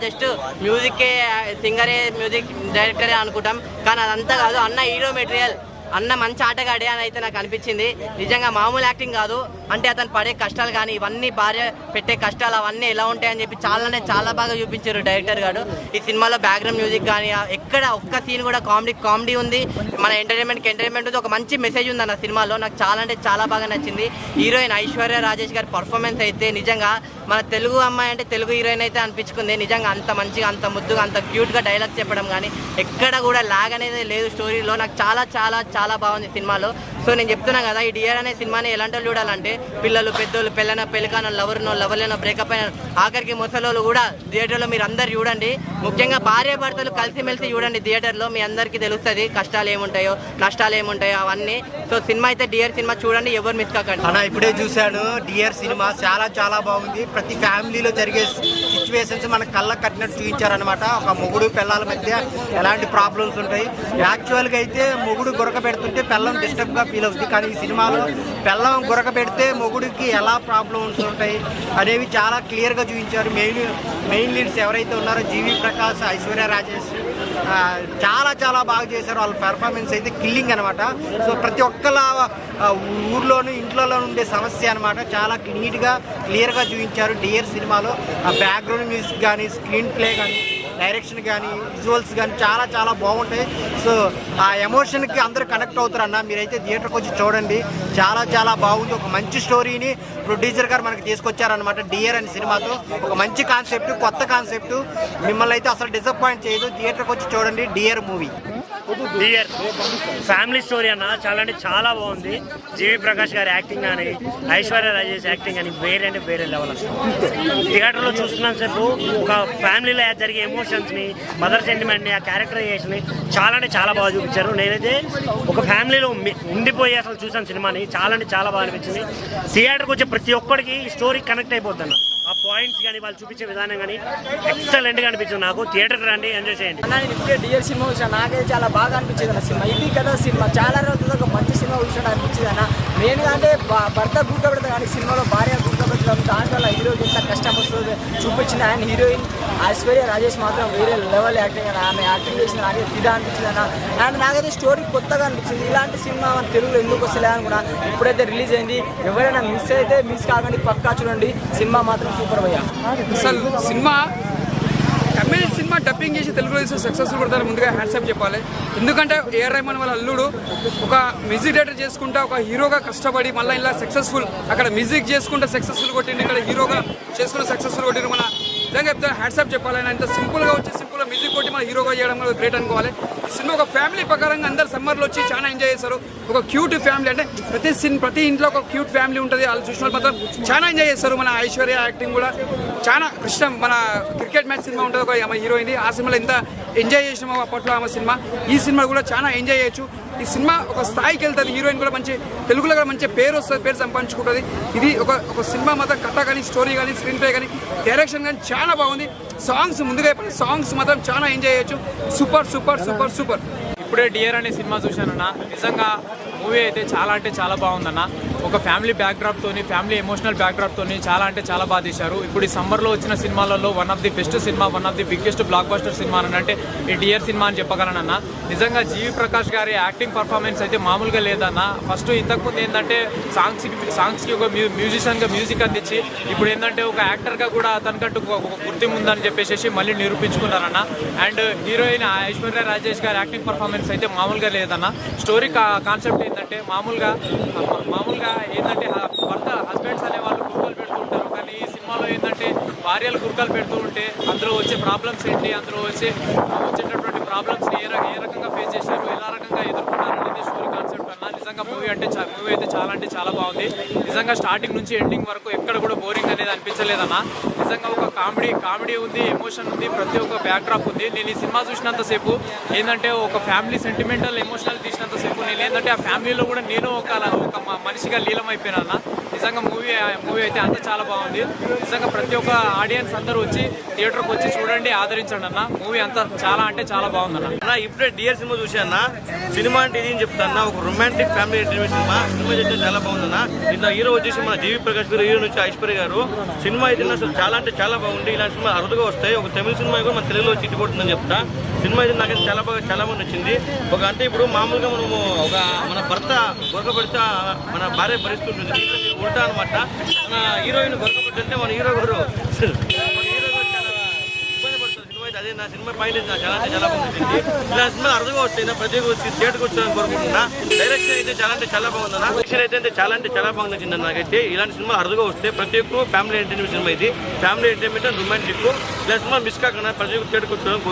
Just మ్యూజిక్కే సింగరే music డైరెక్టరే అనుకుంటాం, కానీ అదంతా కాదు. అన్న హీరో మెటీరియల్, అన్న మంచి ఆటగాడే అని అయితే నాకు అనిపించింది. నిజంగా మామూలు యాక్టింగ్ కాదు. అంటే అతను పడే కష్టాలు కానీ ఇవన్నీ భార్య పెట్టే కష్టాలు అవన్నీ ఎలా ఉంటాయని చెప్పి చాలా బాగా చూపించారు డైరెక్టర్ గారు. ఈ సినిమాలో బ్యాక్గ్రౌండ్ మ్యూజిక్ కానీ ఎక్కడ ఒక్క సీన్ కూడా కామెడీ ఉంది. మన ఎంటర్టైన్మెంట్ ఉంది. ఒక మంచి మెసేజ్ ఉంది అన్న సినిమాలో. నాకు చాలా బాగా నచ్చింది. హీరోయిన్ ఐశ్వర్య రాజేష్ గారి పర్ఫార్మెన్స్ అయితే నిజంగా మన తెలుగు అమ్మాయి అంటే తెలుగు హీరోయిన్ అయితే అనిపించుకుంది. నిజంగా అంత మంచిగా, అంత ముద్దుగా, అంత క్యూట్గా డైలాగ్ చెప్పడం కానీ ఎక్కడ కూడా లాగ్ అనేది లేదు స్టోరీలో. నాకు చాలా బాగుంది సినిమాలో. సో నేను చెప్తున్నాను కదా, ఈ డియర్ అనే సినిమాని ఎలాంటి వాళ్ళు చూడాలంటే పిల్లలు, పెద్దోళ్ళు, పెళ్ళికాన, లవర్లేనో, బ్రేకప్ అయిన, ఆఖరికి ముసలోళ్ళు కూడా థియేటర్లో మీరు అందరు చూడండి. ముఖ్యంగా భార్య భర్తలు కలిసిమెలిసి చూడండి థియేటర్లో. మీ అందరికీ తెలుస్తుంది కష్టాలు ఏముంటాయో, నష్టాలు ఏముంటాయో అవన్నీ. సో సినిమా అయితే డియర్ సినిమా చూడండి, ఎవరు మిస్ కాకండి. అన్న ఇప్పుడే చూశాను డియర్ సినిమా, చాలా బాగుంది. ప్రతి ఫ్యామిలీలో జరిగే సిచ్యువేషన్స్ మన కళ్ళకు కట్టినట్టు చూపించారనమాట. ఒక మొగుడు పిల్లల మధ్య ఎలాంటి ప్రాబ్లమ్స్ ఉంటాయి. యాక్చువల్గా అయితే మొగుడు గురక పెడుతుంటే పిల్లం డిస్టర్బ్గా ఫీల్ అవుతుంది, కానీ ఈ సినిమాలో పిల్లం గురక పెడితే మొగుడికి ఎలా ప్రాబ్లమ్స్ ఉంటాయి అనేవి చాలా క్లియర్గా చూపించారు. మెయిన్ లీడ్స్ ఎవరైతే ఉన్నారో జీవి ప్రకాష్, ఐశ్వర్య రాజేష్ చాలా బాగా చేశారు. వాళ్ళ పెర్ఫార్మెన్స్ అయితే కిల్లింగ్ అనమాట. సో ప్రతి ఒక్కళ్ళ ఊర్లోనూ ఇంట్లోనూ ఉండే సమస్య అనమాట. చాలా నీట్గా క్లియర్గా చూపించారు డియర్ సినిమాలో. ఆ బ్యాక్గ్రౌండ్ మ్యూజిక్ కానీ, స్క్రీన్ ప్లే కానీ, డైరెక్షన్ కానీ, విజువల్స్ కానీ చాలా బాగుంటాయి. సో ఆ ఎమోషన్కి అందరూ కనెక్ట్ అవుతారు అన్న. మీరైతే థియేటర్కి వచ్చి చూడండి, చాలా బాగుంది. ఒక మంచి స్టోరీని ప్రొడ్యూసర్ గారు మనకి తీసుకొచ్చారనమాట డియర్ అనే సినిమాతో. ఒక మంచి కాన్సెప్ట్, కొత్త కాన్సెప్ట్, మిమ్మల్ని అయితే అసలు డిసప్పాయింట్ చేయదు. థియేటర్కి వచ్చి చూడండి dear movie. Dear family story అన్న, చాలా బాగుంది. జీవి ప్రకాష్ గారి యాక్టింగ్ కానీ, ఐశ్వర్య రాజేష్ యాక్టింగ్ కానీ వేరే లెవెల్. అసలు థియేటర్లో చూస్తున్నాను సేపు ఒక ఫ్యామిలీలో జరిగే ఎమోషన్స్ని, మదర్ సెంటిమెంట్ని, ఆ క్యారెక్టరైజేషన్ని చాలా బాగా చూపించారు. నేనైతే ఒక ఫ్యామిలీలో ఉండిపోయి అసలు చూసాను సినిమాని. చాలా బాగా అనిపించింది. థియేటర్కి వచ్చే ప్రతి ఒక్కడికి స్టోరీ కనెక్ట్ అయిపోతుంది. ఆ పాయింట్స్ కానీ వాళ్ళు చూపించే విధానం కానీ ఎక్సలెంట్గా అనిపించింది నాకు. థియేటర్కి రండి, ఎంజాయ్ చేయండి. నేను ఇప్పుడే డియర్ సినిమా చూసాను, నాకైతే చాలా బాగా అనిపించింది అన్న సినిమా. ఇది కదా సినిమా, చాలా రోజుల్లో ఒక మంచి సినిమా చూసాను అనిపించింది అన్న. మెయిన్గా అంటే భర్త గుర్తుపెడతా కానీ సినిమాలో భార్య గుర్తుపెట్టడం, దాంట్లో హీరోకి ఎంత కష్టం వస్తుంది చూపించిన. ఆయన హీరోయిన్ ఐశ్వర్య రాజేష్ మాత్రం వేరే లెవెల్ యాక్టింగ్ అన్న. ఆమె యాక్టింగ్ చేసిన నాకే ఫిదా అనిపించింది అన్న. అండ్ నాకైతే స్టోరీ కొత్తగా అనిపించింది. ఇలాంటి సినిమా మన తెలుగులో ఎందుకు వస్తలే అనుకున్నా. ఇప్పుడైతే రిలీజ్ అయింది, ఎవరైనా మిస్ కాకండి, పక్కా చూడండి. సినిమా మాత్రం సూపర్ భయ్యా. అసలు సినిమా తమిళ సినిమా డబ్బింగ్ చేసి తెలుగులో తీసి సక్సెస్ఫుల్ పడతారు. ముందుగా హ్యాట్సాప్ చెప్పాలి. ఎందుకంటే ఏఆర్ రెహమాన్ వాళ్ళ అల్లుడు ఒక మ్యూజిక్ డైరెక్టర్ చేసుకుంటా ఒక హీరోగా కష్టపడి మళ్ళీ ఇలా సక్సెస్ఫుల్, అక్కడ మ్యూజిక్ చేసుకుంటే సక్సెస్ఫుల్ కొట్టిండు, ఇక్కడ హీరోగా చేసుకుంటే సక్సెస్ఫుల్ కొట్టిండు. మన నిజంగా చెప్తాను హ్యాట్సాప్ చెప్పాలి. ఆయన ఇంత సింపుల్గా వచ్చి సింపుల్గా మ్యూజిక్ కొట్టి మన హీరోగా చేయడం గ్రేట్ అనుకోవాలి. ఈ సినిమా ఒక ఫ్యామిలీ ప్రకారంగా అందరు సమ్మర్లో వచ్చి చాలా ఎంజాయ్ చేస్తారు. ఒక క్యూట్ ఫ్యామిలీ, అంటే ప్రతి ఇంట్లో ఒక క్యూట్ ఫ్యామిలీ ఉంటుంది. వాళ్ళు చూసిన వాళ్ళు మాత్రం చాలా ఎంజాయ్ చేస్తారు. మన ఐశ్వర్య యాక్టింగ్ కూడా చాలా ఇష్టం. మన క్రికెట్ మ్యాచ్ సినిమా ఉంటుంది ఒక ఆమె హీరోయిన్, ఆ సినిమాలో ఎంత ఎంజాయ్ చేసినామో అప్పట్లో ఆమె సినిమా. ఈ సినిమా కూడా చాలా ఎంజాయ్ చేయొచ్చు. ఈ సినిమా ఒక స్థాయికి వెళ్తుంది. హీరోయిన్ కూడా మంచి తెలుగులో కూడా మంచి పేరు వస్తుంది, పేరు సంపాదించుకుంటుంది. ఇది ఒక సినిమా మాత్రం కథ కానీ, స్టోరీ కానీ, స్క్రీన్ ప్లే కానీ, డైరెక్షన్ కానీ చాలా బాగుంది. సాంగ్స్ ముందుగా చెప్పండి, సాంగ్స్ మాత్రం చాలా ఎంజాయ్ చేయొచ్చు. సూపర్. ఇప్పుడే డియర్ అనే సినిమా చూశానన్న. నిజంగా మూవీ అయితే చాలా బాగుందన్న. ఒక ఫ్యామిలీ బ్యాక్డ్రాప్తోని, ఫ్యామిలీ ఎమోషనల్ బ్యాక్డ్రాప్తోని చాలా బాగా తీశారు. ఇప్పుడు ఈ సమ్మర్లో వచ్చిన సినిమాలలో one of the best cinema, one of the biggest block buster cinema అని అంటే ఈ డియర్ సినిమా అని చెప్పగలనన్న. నిజంగా జీవి ప్రకాష్ గారి యాక్టింగ్ పర్ఫార్మెన్స్ అయితే మామూలుగా లేదన్న. ఫస్ట్ ఇంతకుముందు ఏంటంటే సాంగ్స్కి ఒక మ్యూజిషియన్గా మ్యూజిక్ అందించి, ఇప్పుడు ఏంటంటే ఒక యాక్టర్గా కూడా తనకంటూ ఒక గుర్తింపు ఉందని చెప్పేసి మళ్ళీ నిరూపించుకున్నారన్న. అండ్ హీరోయిన్ ఐశ్వర్య రాజేష్ గారి యాక్టింగ్ పర్ఫార్మెన్స్ అయితే మామూలుగా లేదన్న. స్టోరీ కాన్సెప్ట్ ఏంటంటే మామూలుగా ఏంటంటే భర్త హస్బెండ్స్ అనే వాళ్ళు గుర్కాలు పెడుతూ ఉంటారు, కానీ ఈ సినిమాలో ఏంటంటే భార్యలు గుర్కాలు పెడుతూ ఉంటే అందులో వచ్చే ప్రాబ్లమ్స్ ఏంటి, అందులో వచ్చేటటువంటి ప్రాబ్లమ్స్ని ఏ రకంగా ఫేస్ చేశారు, ఎలా రకంగా ఎదుర్కొన్నారు అనేది స్టోరీ కాన్సెప్ట్ అన్న. నిజంగా మూవీ అయితే చాలా బాగుంది. నిజంగా స్టార్టింగ్ నుంచి ఎండింగ్ వరకు ఎక్కడ కూడా బోరింగ్ అనేది అనిపించలేదన్న. నిజంగా ఒక కామెడీ ఉంది, ఎమోషన్ ఉంది, ప్రతి ఒక్క బ్యాక్డ్రాప్ ఉంది. నేను ఈ సినిమా చూసినంతసేపు ఏంటంటే ఒక ఫ్యామిలీ సెంటిమెంటల్ ఎమోషనల్ తీసినంతసేపు నేను ఏంటంటే ఆ ఫ్యామిలీలో కూడా నేను ఒక మనిషిగా లీలమైపోయినా. నిజంగా మూవీ అయితే అంతా చాలా బాగుంది. నిజంగా ప్రతి ఒక్క ఆడియన్స్ అందరూ వచ్చి థియేటర్కి వచ్చి చూడండి, ఆదరించండి అన్న. మూవీ అంతా చాలా అంటే చాలా బాగుందన్న. ఇప్పుడే డియర్ సినిమా చూసాన్న. సినిమా అంటే ఇది అని చెప్తాను, ఒక romantic family entertainment cinema. Cinema అయితే చాలా బాగుందన్న. ఇంత హీరో వచ్చేసి మన జీవి ప్రకాష్ గారు, హీరో నుంచి ఐశ్వర్య గారు. సినిమా అయితే అసలు చాలా అంటే చాలా బాగుంది. ఇలాంటి సినిమా అరుదుగా వస్తాయి. ఒక తమిళ సినిమా కూడా మన తెలుగులో చిట్టి కొడుతుందని చెప్తా. సినిమా అయితే నాకైతే చాలా బాగా నచ్చింది. ఒక అంటే ఇప్పుడు మామూలుగా మనము ఒక మన భర్త గొరకబడితే మన భార్య భరిస్తుంటుంది, ఉల్టా అనమాట. మన హీరోయిన్ గొరకబడుతుంటే మన హీరో గారు అదే నా సినిమా పాయింట్ చాలా అంటే చాలా బాగుంటుంది. ఇలా సినిమా అరుదుగా వస్తాయి. ప్రతి థియేటర్కి వచ్చాలని కోరుకుంటున్నా. డైరెక్షన్ అయితే చాలా అంటే చాలా బాగుందన్న. డైరెక్షన్ అయితే చాలా అంటే చాలా బాగా నచ్చింది నాకైతే. ఇలాంటి సినిమా అరుదుగా వస్తే ప్రతి ఒక్క ఫ్యామిలీ ఎంటర్టైన్మెంట్ సినిమా ఇది. Family entertainment romantic. ఇలా సినిమా మిస్ కాకుండా ప్రతి ఒక్క థియేటర్కి వచ్చాలని